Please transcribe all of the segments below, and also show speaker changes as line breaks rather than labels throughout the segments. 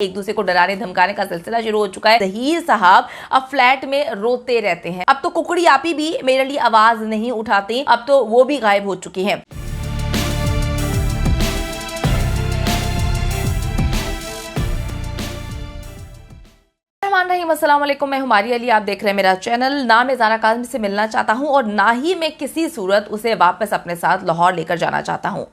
एक दूसरे को डराने धमकाने का सिलसिला शुरू हो चुका है। जहीर साहब अब फ्लैट में रोते रहते हैं। अब तो कुकड़ी आपी भी मेरे लिए आवाज नहीं उठाती, अब तो वो भी गायब हो चुकी हैं। अस्सलाम वालेकुम, मैं हुमारी अली, आप देख रहे हैं मेरा चैनल। ना मैं ज़ारा काज़मी से मिलना चाहता हूं और ना ही मैं किसी सूरत उसे वापस अपने साथ लाहौर लेकर जाना चाहता हूं।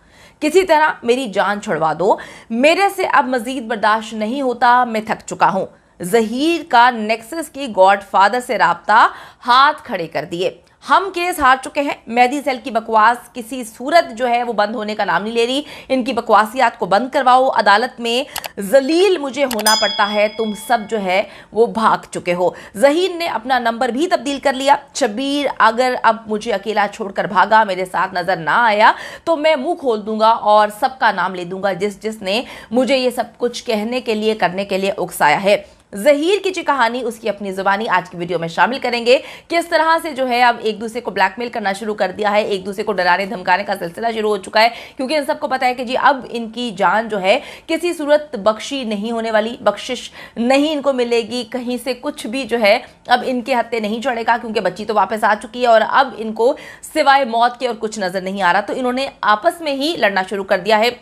किसी तरह मेरी जान छुड़वा दो, मेरे से अब मजीद बर्दाश्त नहीं होता, मैं थक चुका हूं। जहीर का नेक्सस की गॉडफादर से राब्ता हाथ खड़े कर दिए। हम केस हार चुके हैं। मेहदी सेल की बकवास किसी सूरत जो है वो बंद होने का नाम नहीं ले रही। इनकी बकवासियात को बंद करवाओ। अदालत में जलील मुझे होना पड़ता है, तुम सब जो है वो भाग चुके हो। जहीर ने अपना नंबर भी तब्दील कर लिया। शबीर अगर अब मुझे अकेला छोड़कर भागा, मेरे साथ नजर ना आया, तो मैं मुंह खोल दूंगा और सबका नाम ले दूंगा जिसने मुझे ये सब कुछ कहने के लिए करने के लिए उकसाया है। जहीर की जो कहानी उसकी अपनी जुबानी आज की वीडियो में शामिल करेंगे। किस तरह से जो है अब एक दूसरे को ब्लैकमेल करना शुरू कर दिया है, एक दूसरे को डराने धमकाने का सिलसिला शुरू हो चुका है, क्योंकि इन सबको पता है कि जी अब इनकी जान जो है किसी सूरत बख्शी नहीं होने वाली, बख्शिश नहीं इनको मिलेगी, कहीं से कुछ भी जो है अब इनके हत्थे नहीं चढ़ेगा, क्योंकि बच्ची तो वापस आ चुकी है और अब इनको सिवाय मौत के और कुछ नजर नहीं आ रहा। तो इन्होंने आपस में ही लड़ना शुरू कर दिया है,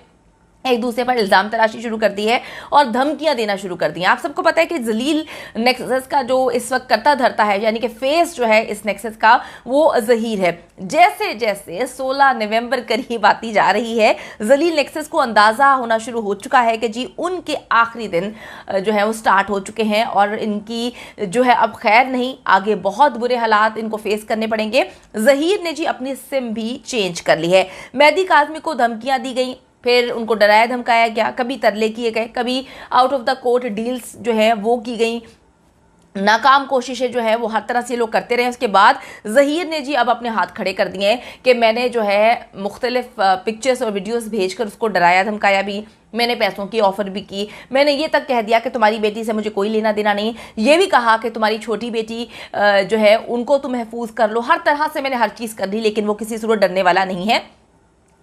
एक दूसरे पर इल्ज़ाम तराशी शुरू कर दी है और धमकियां देना शुरू कर दी हैं। आप सबको पता है कि जलील नेक्सस का जो इस वक्त करता धरता है, यानी कि फेस जो है इस नेक्सस का, वो जहीर है। जैसे जैसे 16 नवंबर करीब आती जा रही है, जलील नेक्सस को अंदाज़ा होना शुरू हो चुका है कि जी उनके आखिरी दिन जो है वो स्टार्ट हो चुके हैं और इनकी जो है अब खैर नहीं, आगे बहुत बुरे हालात इनको फेस करने पड़ेंगे। जहीर ने जी अपनी सिम भी चेंज कर ली है। मेहदी काज़मी को धमकियाँ दी गई, फिर उनको डराया धमकाया गया, कभी तरले किए गए, कभी out of the court deals जो है वो की गई, नाकाम कोशिशें जो है वो हर तरह से लोग करते रहे। उसके बाद जहीर ने जी अब अपने हाथ खड़े कर दिए हैं कि मैंने जो है मुख्तलिफ पिक्चर्स और वीडियोस भेजकर उसको डराया धमकाया भी, मैंने पैसों की ऑफ़र भी की, मैंने ये तक कह दिया कि तुम्हारी बेटी से मुझे कोई लेना देना नहीं, ये भी कहा कि तुम्हारी छोटी बेटी जो है उनको तुम महफूज कर लो। हर तरह से मैंने हर चीज़ कर ली, लेकिन वो किसी सूरत डरने वाला नहीं है।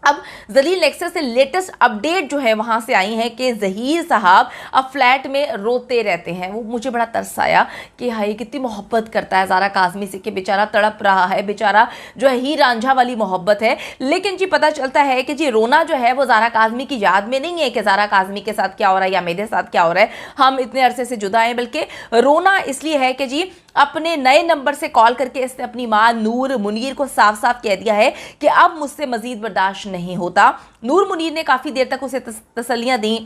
अब जलील नेक्सस से लेटेस्ट अपडेट जो है वहाँ से आई है कि जहीर साहब अब फ्लैट में रोते रहते हैं। वो मुझे बड़ा तरस आया कि हाय कितनी मोहब्बत करता है ज़ारा काज़मी से, कि बेचारा तड़प रहा है, बेचारा जो है हीर रांझा वाली मोहब्बत है। लेकिन जी पता चलता है कि जी रोना जो है वो ज़ारा काज़मी की याद में नहीं है कि ज़ारा काज़मी के साथ क्या हो रहा है या मेरे साथ क्या हो रहा है, हम इतने अरसे से जुदा हैं, बल्कि रोना इसलिए है कि जी अपने नए नंबर से कॉल करके इसने अपनी मां नूर मुनीर को साफ साफ कह दिया है कि अब मुझसे मजीद बर्दाश्त नहीं होता। नूर मुनीर ने काफ़ी देर तक उसे तसल्लियां दी,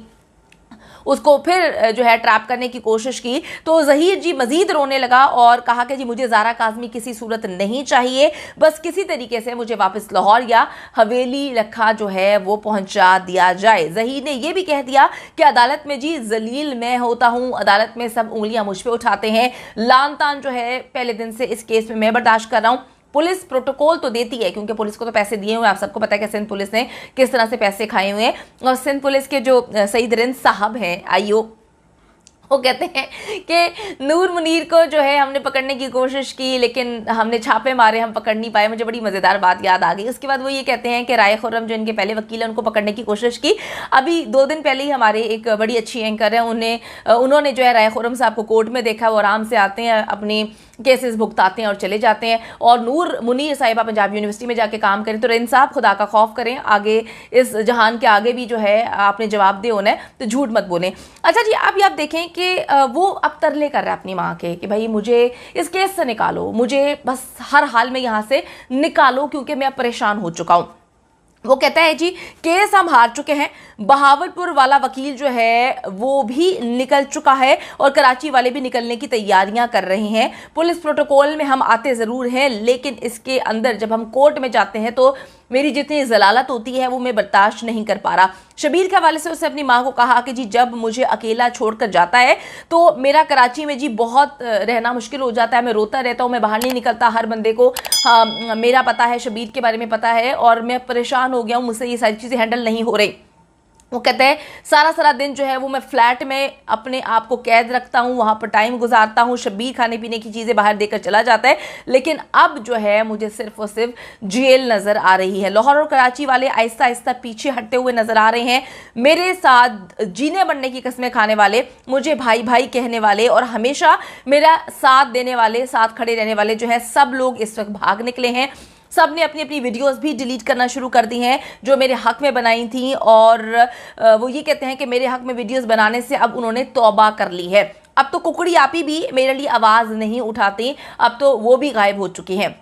उसको फिर जो है ट्रैप करने की कोशिश की, तो जहीर जी मजीद रोने लगा और कहा कि जी मुझे ज़ारा काज़मी किसी सूरत नहीं चाहिए, बस किसी तरीके से मुझे वापस लाहौर या हवेली रखा जो है वो पहुंचा दिया जाए। जहीर ने यह भी कह दिया कि अदालत में जी जलील मैं होता हूं, अदालत में सब उंगलियां मुझ पे उठाते हैं, लान तान जो है पहले दिन से इस केस में मैं बर्दाश्त कर रहा हूं। पुलिस प्रोटोकॉल तो देती है, क्योंकि पुलिस को तो पैसे दिए हुए हैं, आप सबको पता है कि सिंध पुलिस ने किस तरह से पैसे खाए हुए हैं। और सिंध पुलिस के जो सईद रिंद साहब हैं आईओ, वो कहते हैं कि नूर मुनीर को जो है हमने पकड़ने की कोशिश की, लेकिन हमने छापे मारे, हम पकड़ नहीं पाए। मुझे बड़ी मज़ेदार बात याद आ गई। उसके बाद वो ये कहते हैं कि राय खुर्रम जो इनके पहले वकील हैं उनको पकड़ने की कोशिश की। अभी 2 दिन पहले ही हमारे एक बड़ी अच्छी एंकर है, उन्होंने जो है राय खुर्रम साहब को कोर्ट में देखा। वो आराम से आते हैं, अपनी केसेस भुगताते हैं और चले जाते हैं। और नूर मुनीर साहिबा पंजाब यूनिवर्सिटी में जाके काम करें, तो रिंद साहब खुदा का खौफ करें, आगे इस जहान के आगे भी जो है आपने जवाब दे होना है, तो झूठ मत बोलें। अच्छा जी, अब आप देखें कि वो अब तरले कर रहा है अपनी माँ के कि भाई मुझे इस केस से निकालो, मुझे बस हर हाल में यहाँ से निकालो, क्योंकि मैं परेशान हो चुका हूँ। वो कहता है जी केस हम हार चुके हैं, बहावलपुर वाला वकील जो है वो भी निकल चुका है और कराची वाले भी निकलने की तैयारियां कर रहे हैं। पुलिस प्रोटोकॉल में हम आते ज़रूर हैं, लेकिन इसके अंदर जब हम कोर्ट में जाते हैं तो मेरी जितनी जलालत होती है वो मैं बर्दाश्त नहीं कर पा रहा। शबीर के हवाले से उसने अपनी माँ को कहा कि जी जब मुझे अकेला छोड़कर जाता है तो मेरा कराची में जी बहुत रहना मुश्किल हो जाता है, मैं रोता रहता हूँ, मैं बाहर नहीं निकलता। हर बंदे को मेरा पता है, शबीर के बारे में पता है, और मैं परेशान हो गया हूँ, मुझसे ये सारी चीज़ें हैंडल नहीं हो रही। वो कहते हैं सारा सारा दिन जो है वो मैं फ्लैट में अपने आप को कैद रखता हूँ, वहाँ पर टाइम गुजारता हूँ, शब्बीर खाने पीने की चीज़ें बाहर देकर चला जाता है, लेकिन अब जो है मुझे सिर्फ और सिर्फ जेल नज़र आ रही है। लाहौर और कराची वाले आहिस्ता आहिस्ता पीछे हटते हुए नज़र आ रहे हैं। मेरे साथ जीने बनने की कस्में खाने वाले, मुझे भाई भाई कहने वाले और हमेशा मेरा साथ देने वाले, साथ खड़े रहने वाले जो है सब लोग इस वक्त भाग निकले हैं। सब ने अपनी अपनी वीडियोस भी डिलीट करना शुरू कर दी हैं जो मेरे हक में बनाई थी, और वो ये कहते हैं कि मेरे हक में वीडियोस बनाने से अब उन्होंने तौबा कर ली है। अब तो कुकड़ी आपी भी मेरे लिए आवाज़ नहीं उठाती, अब तो वो भी गायब हो चुकी हैं।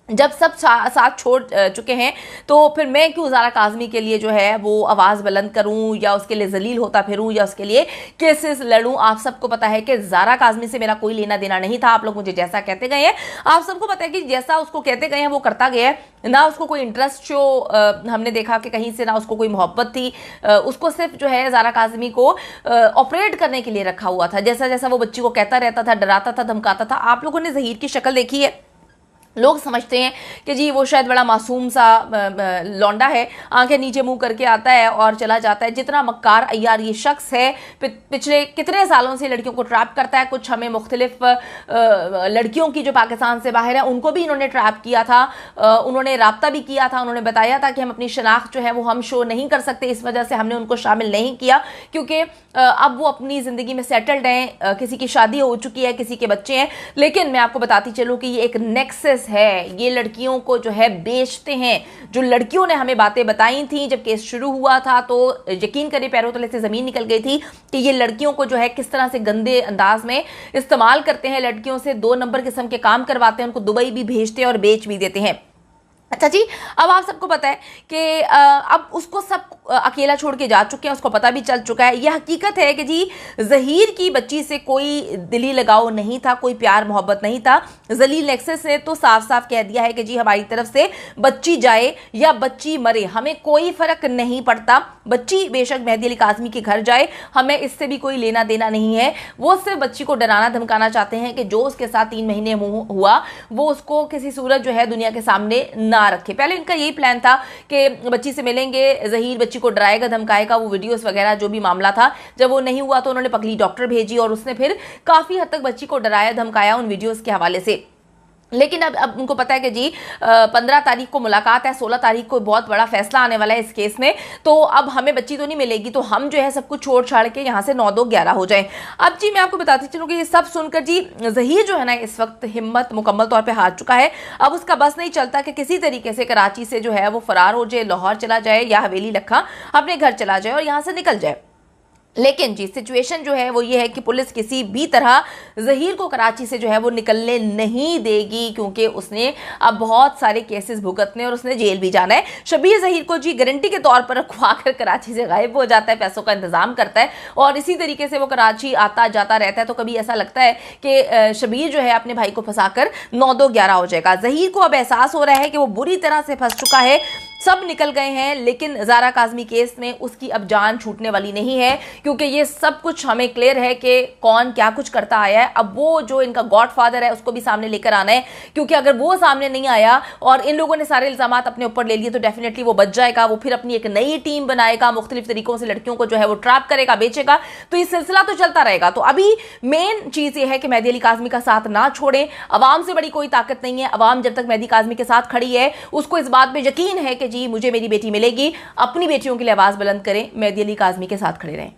जब सब साथ छोड़ चुके हैं तो फिर मैं क्यों ज़ारा काज़मी के लिए जो है वो आवाज़ बुलंद करूं या उसके लिए जलील होता फिरूं या उसके लिए केसेस लड़ूं। आप सबको पता है कि ज़ारा काज़मी से मेरा कोई लेना देना नहीं था। आप लोग मुझे जैसा कहते गए हैं, आप सबको पता है कि जैसा उसको कहते गए हैं वो करता गया है। ना उसको कोई इंटरेस्ट शो हमने देखा कि कहीं से, ना उसको कोई मोहब्बत थी। उसको सिर्फ जो है ज़ारा काज़मी को ऑपरेट करने के लिए रखा हुआ था। जैसा जैसा वो बच्ची को कहता रहता था, डराता था, धमकाता था। आप लोगों ने ज़हीर की शक्ल देखी है, लोग समझते हैं कि जी वो शायद बड़ा मासूम सा लौंडा है, आंखें नीचे मुंह करके आता है और चला जाता है। जितना मक्कार अय्यार ये शख्स है, पिछले कितने सालों से लड़कियों को ट्रैप करता है। कुछ हमें मुख्तलिफ लड़कियों की जो पाकिस्तान से बाहर है उनको भी इन्होंने ट्रैप किया था, उन्होंने राब्ता भी किया था। उन्होंने बताया था कि हम अपनी शनाख्त जो है वो हम शो नहीं कर सकते, इस वजह से हमने उनको शामिल नहीं किया, क्योंकि अब वो अपनी ज़िंदगी में सेटल्ड हैं, किसी की शादी हो चुकी है, किसी के बच्चे हैं। लेकिन मैं आपको बताती चलूँ कि ये एक नेक्सस है, ये लड़कियों को जो है बेचते हैं। जो लड़कियों ने हमें बातें बताई थी जब केस शुरू हुआ था, तो यकीन करें पैरों तले से ज़मीन निकल गई थी कि ये लड़कियों को जो है किस तरह से गंदे अंदाज में इस्तेमाल करते हैं। लड़कियों से 2 नंबर किस्म के काम करवाते हैं, उनको दुबई भी भेजते हैं और बेच भी देते हैं। अच्छा जी, अब आप सबको पता है कि अब उसको सब अकेला छोड़ के जा चुके हैं, उसको पता भी चल चुका है। यह हकीकत है कि जी ज़हीर की बच्ची से कोई दिली लगाव नहीं था, कोई प्यार मोहब्बत नहीं था। जलील नेक्सस ने तो साफ साफ कह दिया है कि जी हमारी तरफ से बच्ची जाए या बच्ची मरे, हमें कोई फ़र्क नहीं पड़ता। बच्ची बेशक मेहदी अली काज़मी के घर जाए, हमें इससे भी कोई लेना देना नहीं है। वो सिर्फ बच्ची को डराना धमकाना चाहते हैं कि जो उसके साथ 3 महीने हुआ वो उसको किसी सूरत जो है दुनिया के सामने ना रखे। पहले इनका यही प्लान था कि बच्ची से मिलेंगे, ज़हीर बच्ची को डराएगा धमकाएगा, वो वीडियोस वगैरह जो भी मामला था। जब वो नहीं हुआ तो उन्होंने पगली डॉक्टर भेजी और उसने फिर काफ़ी हद तक बच्ची को डराया धमकाया उन वीडियोस के हवाले से। लेकिन अब उनको पता है कि जी 15 तारीख को मुलाकात है, 16 तारीख को बहुत बड़ा फैसला आने वाला है इस केस में, तो अब हमें बच्ची तो नहीं मिलेगी, तो हम जो है सब कुछ छोड़ छाड़ के यहाँ से 9, 2, 11 हो जाए। अब जी मैं आपको बताती चलूँ कि ये सब सुनकर जी ज़हीर जो है ना इस वक्त हिम्मत मुकम्मल तौर पे हार चुका है। अब उसका बस नहीं चलता कि किसी तरीके से कराची से जो है वो फरार हो जाए, लाहौर चला जाए या हवेली लखा अपने घर चला जाए और यहाँ से निकल जाए। लेकिन जी सिचुएशन जो है वो ये है कि पुलिस किसी भी तरह ज़हीर को कराची से जो है वो निकलने नहीं देगी, क्योंकि उसने अब बहुत सारे केसेस भुगतने और उसने जेल भी जाना है। शब्बीर ज़हीर को जी गारंटी के तौर पर रखवा कर कराची से गायब हो जाता है, पैसों का इंतजाम करता है और इसी तरीके से वो कराची आता जाता रहता है। तो कभी ऐसा लगता है कि शब्बीर जो है अपने भाई को फंसा कर 9, 2, 11 हो जाएगा। ज़हीर को अब एहसास हो रहा है कि वो बुरी तरह से फंस चुका है, सब निकल गए हैं, लेकिन ज़ारा काज़मी केस में उसकी अब जान छूटने वाली नहीं है, क्योंकि ये सब कुछ हमें क्लियर है कि कौन क्या कुछ करता आया है। अब वो जो इनका गॉडफादर है उसको भी सामने लेकर आना है, क्योंकि अगर वो सामने नहीं आया और इन लोगों ने सारे इल्ज़ामात अपने ऊपर ले लिए तो डेफिनेटली वो बच जाएगा। वो फिर अपनी एक नई टीम बनाएगा, मुख्तलिफ तरीकों से लड़कियों को जो है वो ट्रैप करेगा, बेचेगा, तो ये सिलसिला तो चलता रहेगा। तो अभी मेन चीज़ ये है कि मेहदी अली काज़मी का साथ ना छोड़ें। अवाम से बड़ी कोई ताकत नहीं है। अवाम जब तक मेहदी काज़मी के साथ खड़ी है उसको इस बात पर यकीन है कि जी मुझे मेरी बेटी मिलेगी। अपनी बेटियों के लिए आवाज़ बुलंद करें, मेहदी अली काज़मी के साथ खड़े रहें।